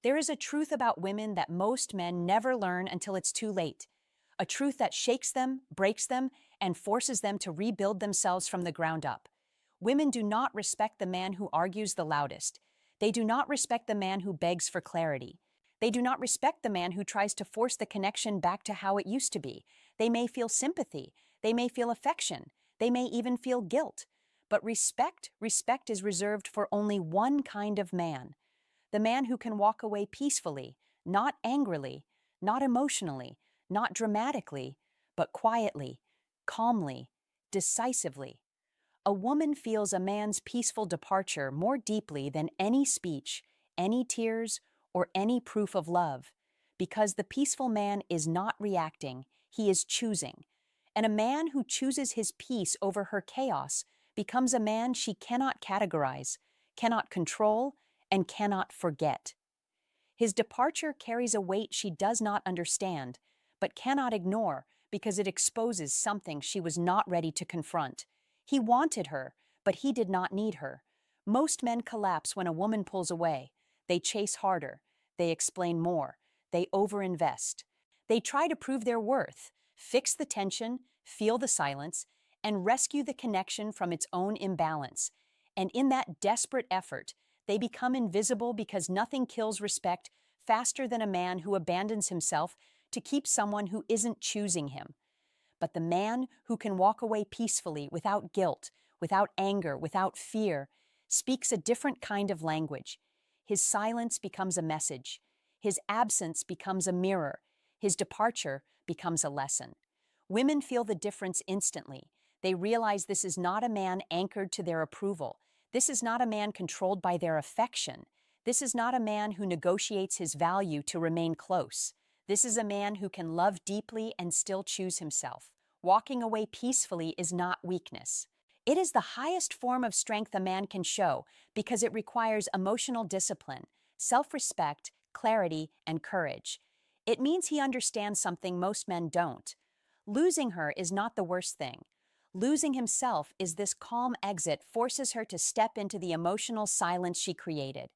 There is a truth about women that most men never learn until it's too late. A truth that shakes them, breaks them, and forces them to rebuild themselves from the ground up. Women do not respect the man who argues the loudest. They do not respect the man who begs for clarity. They do not respect the man who tries to force the connection back to how it used to be. They may feel sympathy. They may feel affection. They may even feel guilt. But respect is reserved for only one kind of man. The man who can walk away peacefully, not angrily, not emotionally, not dramatically, but quietly, calmly, decisively. A woman feels a man's peaceful departure more deeply than any speech, any tears, or any proof of love, because the peaceful man is not reacting, he is choosing. And a man who chooses his peace over her chaos becomes a man she cannot categorize, cannot control, and cannot forget. His departure carries a weight she does not understand, but cannot ignore because it exposes something she was not ready to confront. He wanted her, but he did not need her. Most men collapse when a woman pulls away. They chase harder. They explain more. They overinvest. They try to prove their worth, fix the tension, feel the silence, and rescue the connection from its own imbalance. And in that desperate effort, they become invisible because nothing kills respect faster than a man who abandons himself to keep someone who isn't choosing him. But the man who can walk away peacefully without guilt, without anger, without fear, speaks a different kind of language. His silence becomes a message. His absence becomes a mirror. His departure becomes a lesson. Women feel the difference instantly. They realize this is not a man anchored to their approval. This is not a man controlled by their affection. This is not a man who negotiates his value to remain close. This is a man who can love deeply and still choose himself. Walking away peacefully is not weakness. It is the highest form of strength a man can show because it requires emotional discipline, self-respect, clarity, and courage. It means he understands something most men don't. Losing her is not the worst thing. Losing himself is this calm exit forces her to step into the emotional silence she created.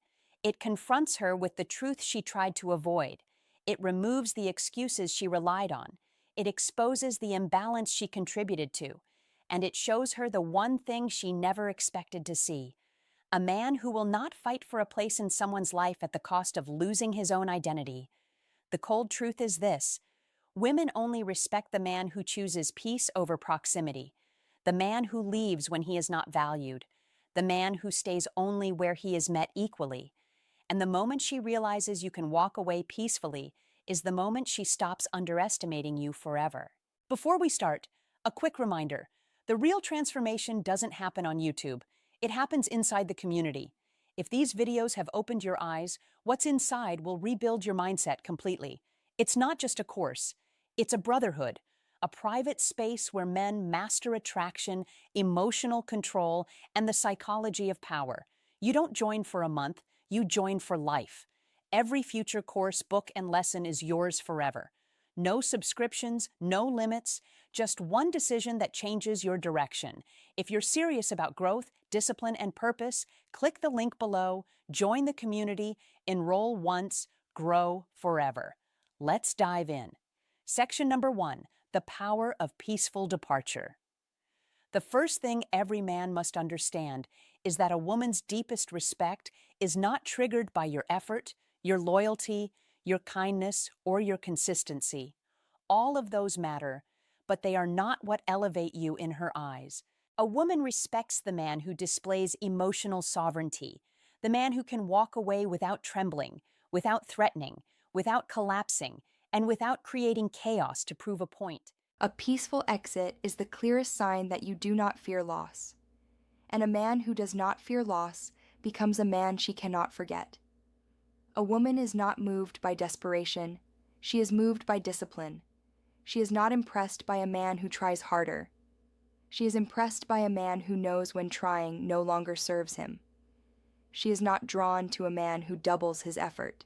It confronts her with the truth she tried to avoid. It removes the excuses she relied on. It exposes the imbalance she contributed to. And it shows her the one thing she never expected to see. A man who will not fight for a place in someone's life at the cost of losing his own identity. The cold truth is this: women only respect the man who chooses peace over proximity. The man who leaves when he is not valued, the man who stays only where he is met equally. And the moment she realizes you can walk away peacefully is the moment she stops underestimating you forever. Before we start, a quick reminder: the real transformation doesn't happen on YouTube. It happens inside the community. If these videos have opened your eyes, what's inside will rebuild your mindset completely. It's not just a course, it's a brotherhood. A private space where men master attraction, emotional control, and the psychology of power. You don't join for a month, you join for life. Every future course, book, and lesson is yours forever. No subscriptions, no limits, just one decision that changes your direction. If you're serious about growth, discipline, and purpose, click the link below, join the community, enroll once, grow forever. Let's dive in. Section number 1. The power of peaceful departure. The first thing every man must understand is that a woman's deepest respect is not triggered by your effort, your loyalty, your kindness, or your consistency. All of those matter, but they are not what elevate you in her eyes. A woman respects the man who displays emotional sovereignty, the man who can walk away without trembling, without threatening, without collapsing, and without creating chaos to prove a point. A peaceful exit is the clearest sign that you do not fear loss. And a man who does not fear loss becomes a man she cannot forget. A woman is not moved by desperation. She is moved by discipline. She is not impressed by a man who tries harder. She is impressed by a man who knows when trying no longer serves him. She is not drawn to a man who doubles his effort.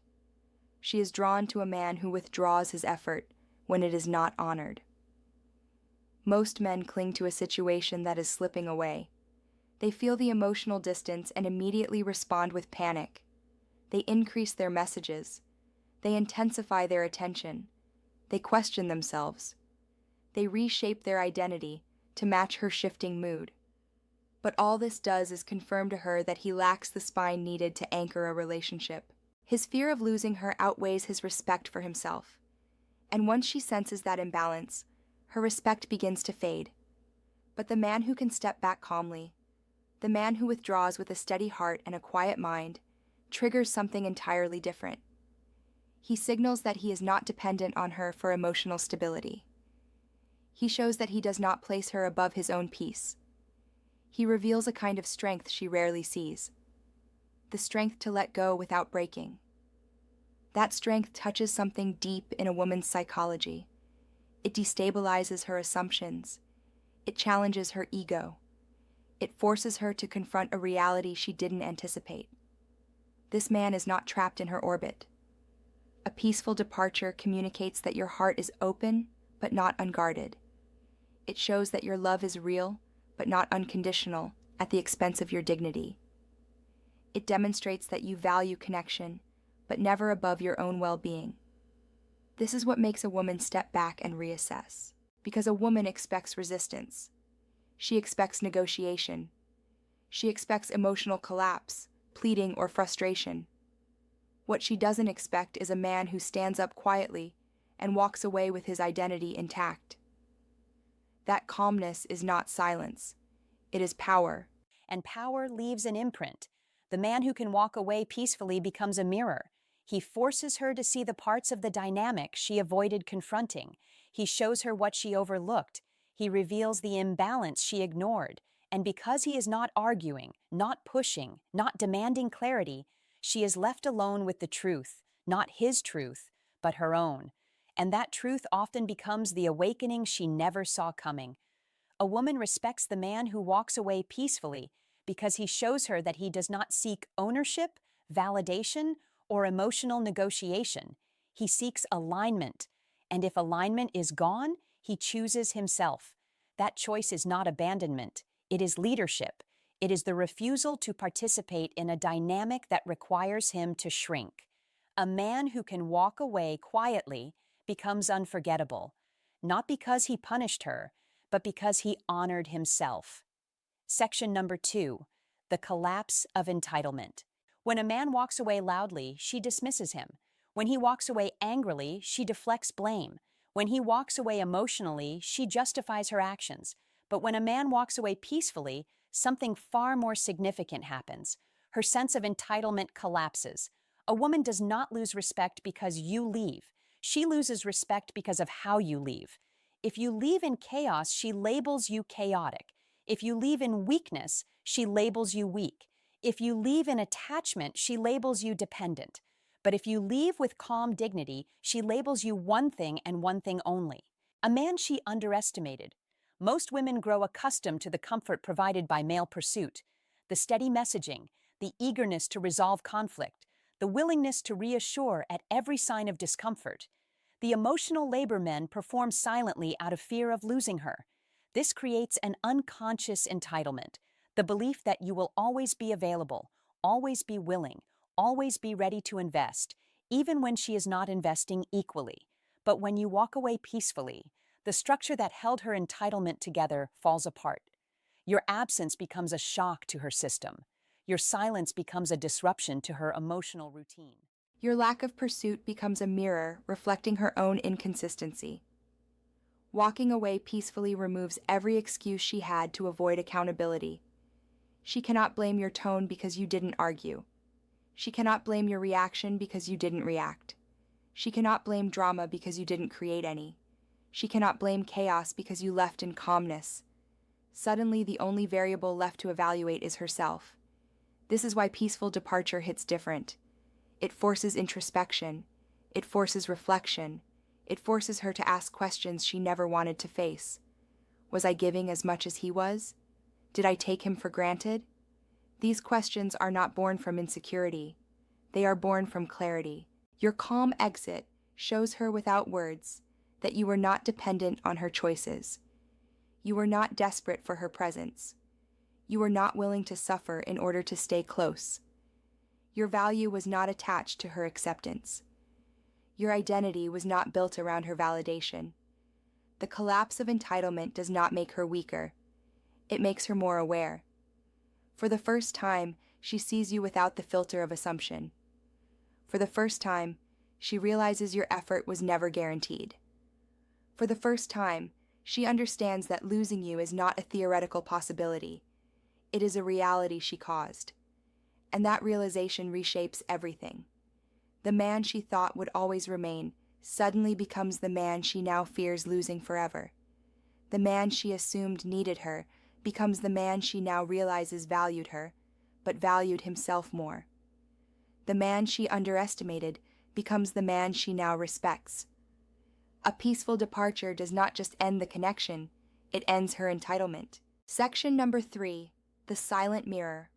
She is drawn to a man who withdraws his effort when it is not honored. Most men cling to a situation that is slipping away. They feel the emotional distance and immediately respond with panic. They increase their messages. They intensify their attention. They question themselves. They reshape their identity to match her shifting mood. But all this does is confirm to her that he lacks the spine needed to anchor a relationship. His fear of losing her outweighs his respect for himself. And once she senses that imbalance, her respect begins to fade. But the man who can step back calmly, the man who withdraws with a steady heart and a quiet mind, triggers something entirely different. He signals that he is not dependent on her for emotional stability. He shows that he does not place her above his own peace. He reveals a kind of strength she rarely sees, the strength to let go without breaking. That strength touches something deep in a woman's psychology. It destabilizes her assumptions. It challenges her ego. It forces her to confront a reality she didn't anticipate. This man is not trapped in her orbit. A peaceful departure communicates that your heart is open, but not unguarded. It shows that your love is real, but not unconditional, at the expense of your dignity. It demonstrates that you value connection, but never above your own well-being. This is what makes a woman step back and reassess, because a woman expects resistance. She expects negotiation. She expects emotional collapse, pleading, or frustration. What she doesn't expect is a man who stands up quietly and walks away with his identity intact. That calmness is not silence. It is power. And power leaves an imprint. The man who can walk away peacefully becomes a mirror. He forces her to see the parts of the dynamic she avoided confronting. He shows her what she overlooked. He reveals the imbalance she ignored. And because he is not arguing, not pushing, not demanding clarity, she is left alone with the truth, not his truth, but her own. And that truth often becomes the awakening she never saw coming. A woman respects the man who walks away peacefully because he shows her that he does not seek ownership, validation, or emotional negotiation. He seeks alignment. And if alignment is gone, he chooses himself. That choice is not abandonment. It is leadership. It is the refusal to participate in a dynamic that requires him to shrink. A man who can walk away quietly becomes unforgettable, not because he punished her, but because he honored himself. Section number 2, the collapse of entitlement. When a man walks away loudly, she dismisses him. When he walks away angrily, she deflects blame. When he walks away emotionally, she justifies her actions. But when a man walks away peacefully, something far more significant happens. Her sense of entitlement collapses. A woman does not lose respect because you leave. She loses respect because of how you leave. If you leave in chaos, she labels you chaotic. If you leave in weakness, she labels you weak. If you leave in attachment, she labels you dependent. But if you leave with calm dignity, she labels you one thing and one thing only. A man she underestimated. Most women grow accustomed to the comfort provided by male pursuit, the steady messaging, the eagerness to resolve conflict, the willingness to reassure at every sign of discomfort. The emotional labor men perform silently out of fear of losing her. This creates an unconscious entitlement, the belief that you will always be available, always be willing, always be ready to invest, even when she is not investing equally. But when you walk away peacefully, the structure that held her entitlement together falls apart. Your absence becomes a shock to her system. Your silence becomes a disruption to her emotional routine. Your lack of pursuit becomes a mirror reflecting her own inconsistency. Walking away peacefully removes every excuse she had to avoid accountability. She cannot blame your tone because you didn't argue. She cannot blame your reaction because you didn't react. She cannot blame drama because you didn't create any. She cannot blame chaos because you left in calmness. Suddenly, the only variable left to evaluate is herself. This is why peaceful departure hits different. It forces introspection. It forces reflection. It forces her to ask questions she never wanted to face. Was I giving as much as he was? Did I take him for granted? These questions are not born from insecurity. They are born from clarity. Your calm exit shows her without words that you were not dependent on her choices. You were not desperate for her presence. You were not willing to suffer in order to stay close. Your value was not attached to her acceptance. Your identity was not built around her validation. The collapse of entitlement does not make her weaker. It makes her more aware. For the first time, she sees you without the filter of assumption. For the first time, she realizes your effort was never guaranteed. For the first time, she understands that losing you is not a theoretical possibility. It is a reality she caused. And that realization reshapes everything. The man she thought would always remain suddenly becomes the man she now fears losing forever. The man she assumed needed her becomes the man she now realizes valued her, but valued himself more. The man she underestimated becomes the man she now respects. A peaceful departure does not just end the connection, it ends her entitlement. Section number 3, the silent mirror.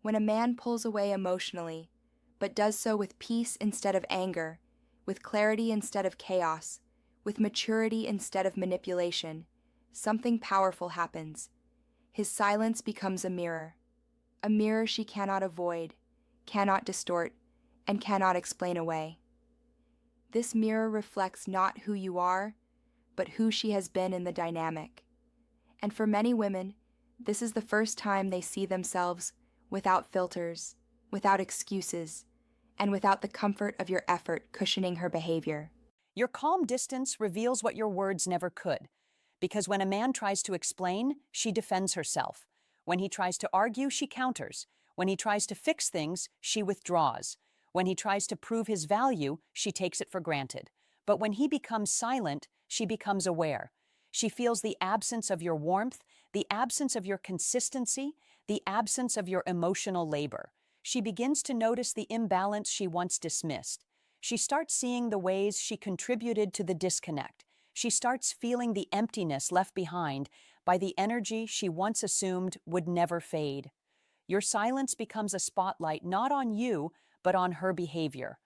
When a man pulls away emotionally, but does so with peace instead of anger, with clarity instead of chaos, with maturity instead of manipulation, something powerful happens. His silence becomes a mirror she cannot avoid, cannot distort, and cannot explain away. This mirror reflects not who you are, but who she has been in the dynamic. And for many women, this is the first time they see themselves without filters, without excuses, and without the comfort of your effort cushioning her behavior. Your calm distance reveals what your words never could. Because when a man tries to explain, she defends herself. When he tries to argue, she counters. When he tries to fix things, she withdraws. When he tries to prove his value, she takes it for granted. But when he becomes silent, she becomes aware. She feels the absence of your warmth, the absence of your consistency, the absence of your emotional labor. She begins to notice the imbalance she once dismissed. She starts seeing the ways she contributed to the disconnect. She starts feeling the emptiness left behind by the energy she once assumed would never fade. Your silence becomes a spotlight not on you, but on her behavior.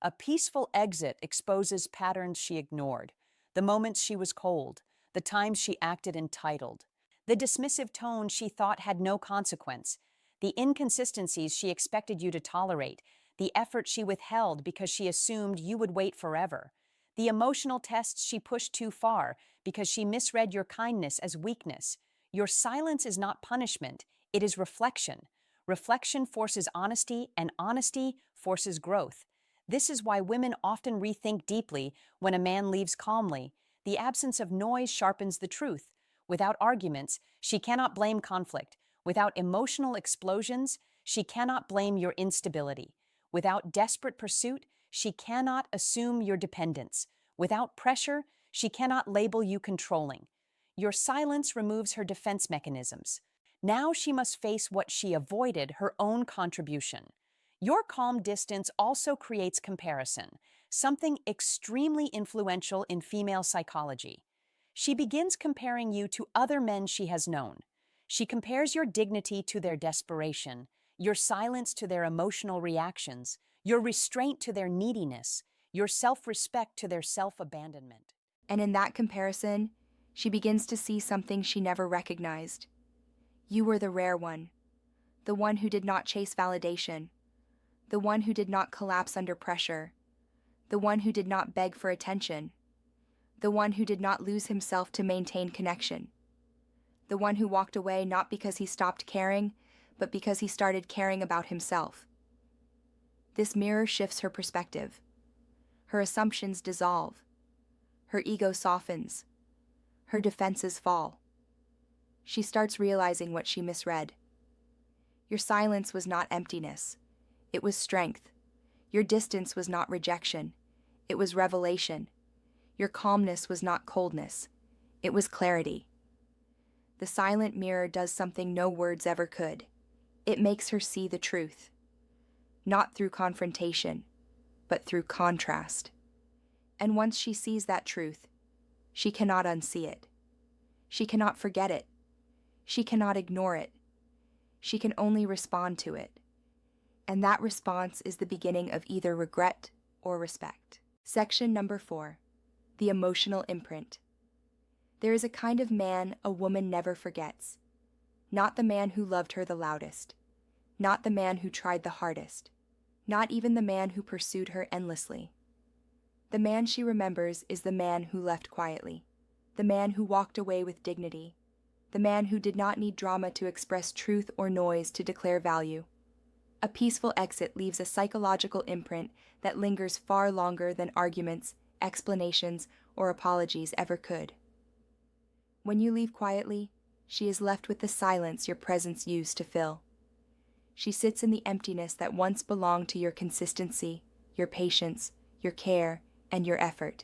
A peaceful exit exposes patterns she ignored, the moments she was cold, the times she acted entitled, the dismissive tone she thought had no consequence, the inconsistencies she expected you to tolerate, the effort she withheld because she assumed you would wait forever, the emotional tests she pushed too far because she misread your kindness as weakness. Your silence is not punishment, it is reflection. Reflection forces honesty, and honesty forces growth. This is why women often rethink deeply when a man leaves calmly. The absence of noise sharpens the truth. Without arguments, she cannot blame conflict. Without emotional explosions, she cannot blame your instability. Without desperate pursuit, she cannot assume your dependence. Without pressure, she cannot label you controlling. Your silence removes her defense mechanisms. Now she must face what she avoided, her own contribution. Your calm distance also creates comparison, something extremely influential in female psychology. She begins comparing you to other men she has known. She compares your dignity to their desperation, your silence to their emotional reactions, your restraint to their neediness, your self-respect to their self-abandonment. And in that comparison, she begins to see something she never recognized. You were the rare one, the one who did not chase validation, the one who did not collapse under pressure, the one who did not beg for attention, the one who did not lose himself to maintain connection, the one who walked away not because he stopped caring, but because he started caring about himself. This mirror shifts her perspective. Her assumptions dissolve. Her ego softens. Her defenses fall. She starts realizing what she misread. Your silence was not emptiness. It was strength. Your distance was not rejection. It was revelation. Your calmness was not coldness. It was clarity. The silent mirror does something no words ever could. It makes her see the truth. Not through confrontation, but through contrast. And once she sees that truth, she cannot unsee it. She cannot forget it. She cannot ignore it. She can only respond to it. And that response is the beginning of either regret or respect. Section number 4, the emotional imprint. There is a kind of man a woman never forgets. Not the man who loved her the loudest. Not the man who tried the hardest. not even the man who pursued her endlessly. The man she remembers is the man who left quietly, the man who walked away with dignity, the man who did not need drama to express truth or noise to declare value. A peaceful exit leaves a psychological imprint that lingers far longer than arguments, explanations, or apologies ever could. When you leave quietly, she is left with the silence your presence used to fill. She sits in the emptiness that once belonged to your consistency, your patience, your care, and your effort.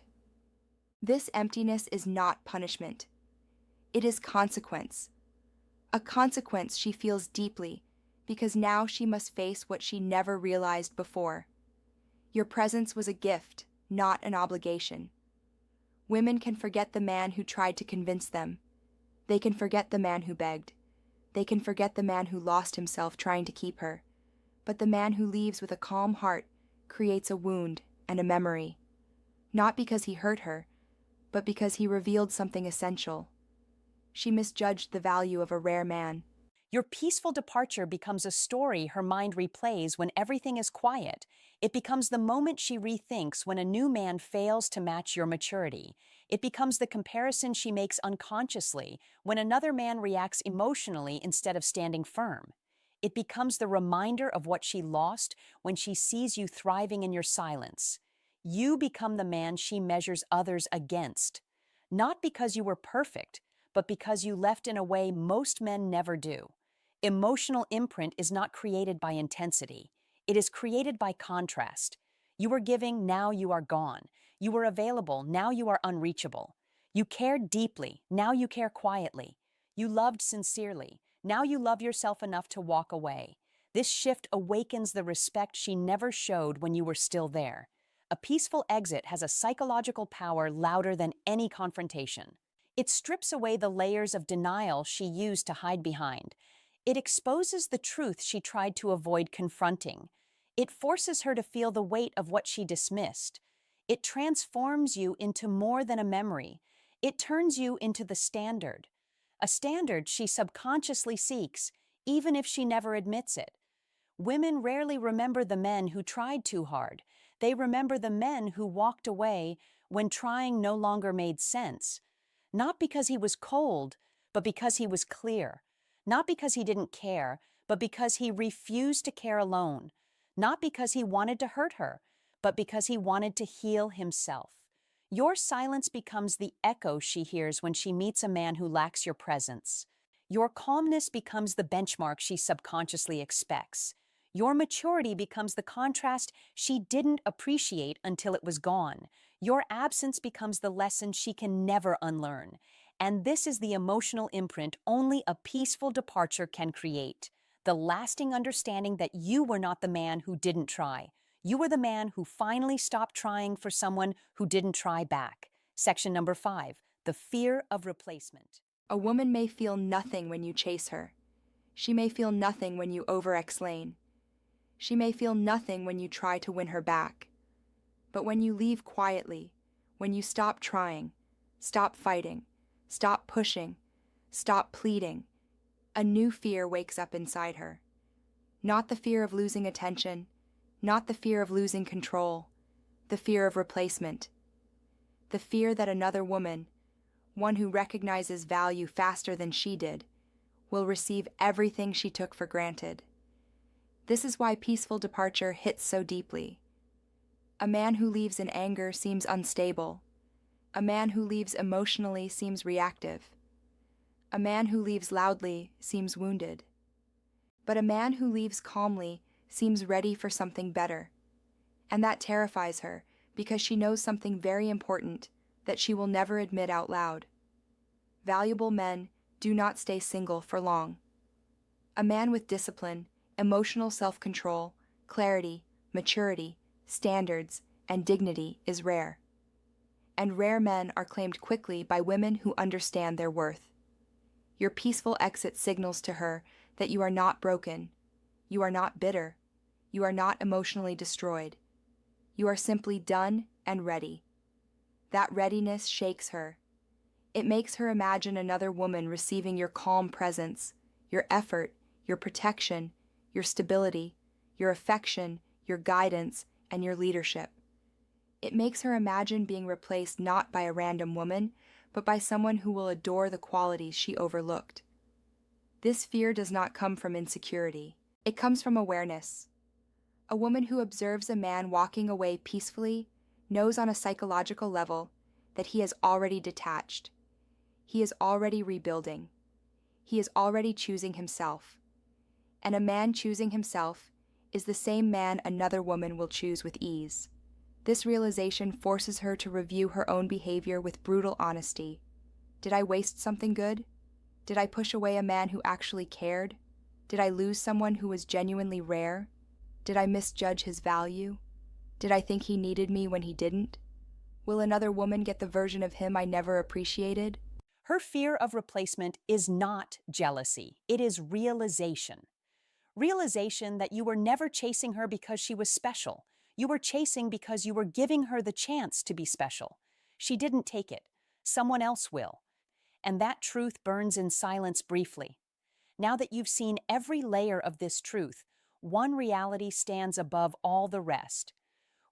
This emptiness is not punishment. It is consequence. A consequence she feels deeply, because now she must face what she never realized before. Your presence was a gift, not an obligation. Women can forget the man who tried to convince them. They can forget the man who begged. They can forget the man who lost himself trying to keep her. But the man who leaves with a calm heart creates a wound and a memory, not because he hurt her, but because he revealed something essential. She misjudged the value of a rare man. Your peaceful departure becomes a story her mind replays when everything is quiet. It becomes the moment she rethinks when a new man fails to match your maturity. It becomes the comparison she makes unconsciously when another man reacts emotionally instead of standing firm. It becomes the reminder of what she lost when she sees you thriving in your silence. You become the man she measures others against, not because you were perfect, but because you left in a way most men never do. Emotional imprint is not created by intensity. It is created by contrast. You were giving, now you are gone. You were available, now you are unreachable. You cared deeply, now you care quietly. You loved sincerely, now you love yourself enough to walk away. This shift awakens the respect she never showed when you were still there. A peaceful exit has a psychological power louder than any confrontation. It strips away the layers of denial she used to hide behind. It exposes the truth she tried to avoid confronting. It forces her to feel the weight of what she dismissed. It transforms you into more than a memory. It turns you into the standard. A standard she subconsciously seeks, even if she never admits it. Women rarely remember the men who tried too hard. They remember the men who walked away when trying no longer made sense. Not because he was cold, but because he was clear. Not because he didn't care, but because he refused to care alone. Not because he wanted to hurt her, but because he wanted to heal himself. Your silence becomes the echo she hears when she meets a man who lacks your presence. Your calmness becomes the benchmark she subconsciously expects. Your maturity becomes the contrast she didn't appreciate until it was gone. Your absence becomes the lesson she can never unlearn. And this is the emotional imprint only a peaceful departure can create. The lasting understanding that you were not the man who didn't try. You were the man who finally stopped trying for someone who didn't try back. Section number 5, the fear of replacement. A woman may feel nothing when you chase her. She may feel nothing when you over-explain. She may feel nothing when you try to win her back. But when you leave quietly, when you stop trying, stop fighting, stop pushing, stop pleading, a new fear wakes up inside her. Not the fear of losing attention, not the fear of losing control, the fear of replacement. The fear that another woman, one who recognizes value faster than she did, will receive everything she took for granted. This is why peaceful departure hits so deeply. A man who leaves in anger seems unstable. A man who leaves emotionally seems reactive. A man who leaves loudly seems wounded. But a man who leaves calmly seems ready for something better. And that terrifies her because she knows something very important that she will never admit out loud. Valuable men do not stay single for long. A man with discipline, emotional self-control, clarity, maturity, standards, and dignity is rare. And rare men are claimed quickly by women who understand their worth. Your peaceful exit signals to her that you are not broken, you are not bitter, you are not emotionally destroyed. You are simply done and ready. That readiness shakes her. It makes her imagine another woman receiving your calm presence, your effort, your protection, your stability, your affection, your guidance, and your leadership. It makes her imagine being replaced not by a random woman, but by someone who will adore the qualities she overlooked. This fear does not come from insecurity. It comes from awareness. A woman who observes a man walking away peacefully knows on a psychological level that he has already detached. He is already rebuilding. He is already choosing himself. And a man choosing himself is the same man another woman will choose with ease. This realization forces her to review her own behavior with brutal honesty. Did I waste something good? Did I push away a man who actually cared? Did I lose someone who was genuinely rare? Did I misjudge his value? Did I think he needed me when he didn't? Will another woman get the version of him I never appreciated? Her fear of replacement is not jealousy, it is realization. Realization that you were never chasing her because she was special. You were chasing because you were giving her the chance to be special. She didn't take it. Someone else will. And that truth burns in silence briefly. Now that you've seen every layer of this truth, one reality stands above all the rest.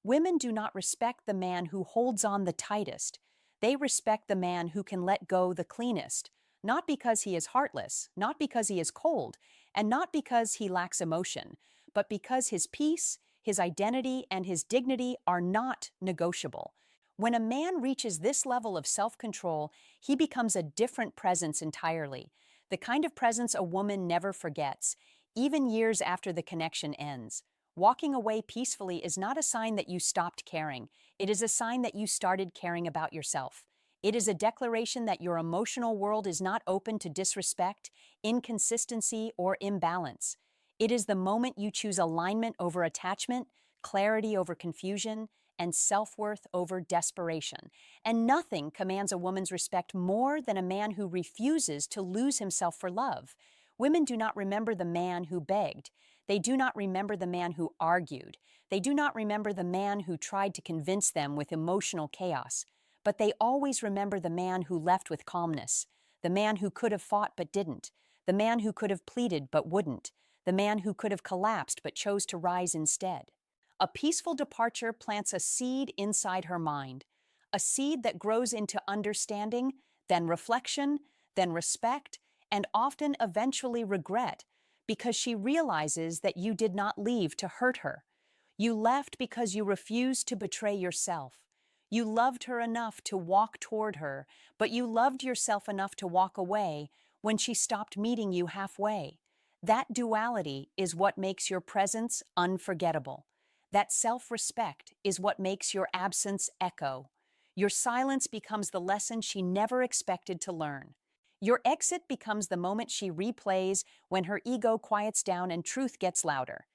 Women do not respect the man who holds on the tightest. They respect the man who can let go the cleanest, not because he is heartless, not because he is cold, and not because he lacks emotion, but because his peace, his identity, and his dignity are not negotiable. When a man reaches this level of self-control, he becomes a different presence entirely, the kind of presence a woman never forgets, even years after the connection ends. Walking away peacefully is not a sign that you stopped caring. It is a sign that you started caring about yourself. It is a declaration that your emotional world is not open to disrespect, inconsistency, or imbalance. It is the moment you choose alignment over attachment, clarity over confusion, and self-worth over desperation. And nothing commands a woman's respect more than a man who refuses to lose himself for love. Women do not remember the man who begged. They do not remember the man who argued. They do not remember the man who tried to convince them with emotional chaos. But they always remember the man who left with calmness, the man who could have fought but didn't, the man who could have pleaded but wouldn't, the man who could have collapsed but chose to rise instead. A peaceful departure plants a seed inside her mind, a seed that grows into understanding, then reflection, then respect, and often eventually regret, because she realizes that you did not leave to hurt her. You left because you refused to betray yourself. You loved her enough to walk toward her, but you loved yourself enough to walk away when she stopped meeting you halfway. That duality is what makes your presence unforgettable. That self-respect is what makes your absence echo. Your silence becomes the lesson she never expected to learn. Your exit becomes the moment she replays when her ego quiets down and truth gets louder.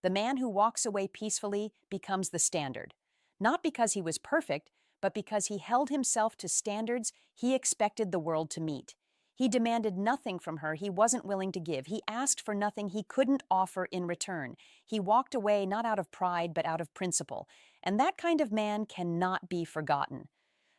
The man who walks away peacefully becomes the standard, not because he was perfect, but because he held himself to standards he expected the world to meet. He demanded nothing from her he wasn't willing to give. He asked for nothing he couldn't offer in return. He walked away not out of pride, but out of principle. And that kind of man cannot be forgotten.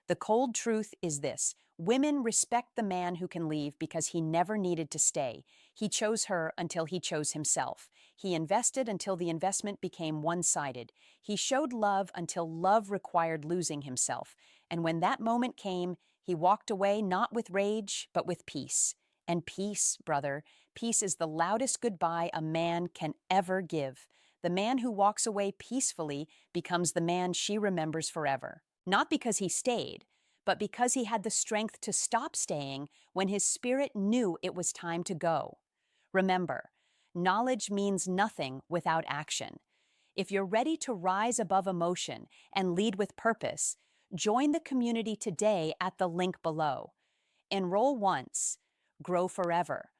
The cold truth is this: women respect the man who can leave because he never needed to stay. He chose her until he chose himself. He invested until the investment became one-sided. He showed love until love required losing himself. And when that moment came, he walked away not with rage, but with peace. And peace, brother, peace is the loudest goodbye a man can ever give. The man who walks away peacefully becomes the man she remembers forever. Not because he stayed, but because he had the strength to stop staying when his spirit knew it was time to go. Remember, knowledge means nothing without action. If you're ready to rise above emotion and lead with purpose, join the community today at the link below. Enroll once, grow forever.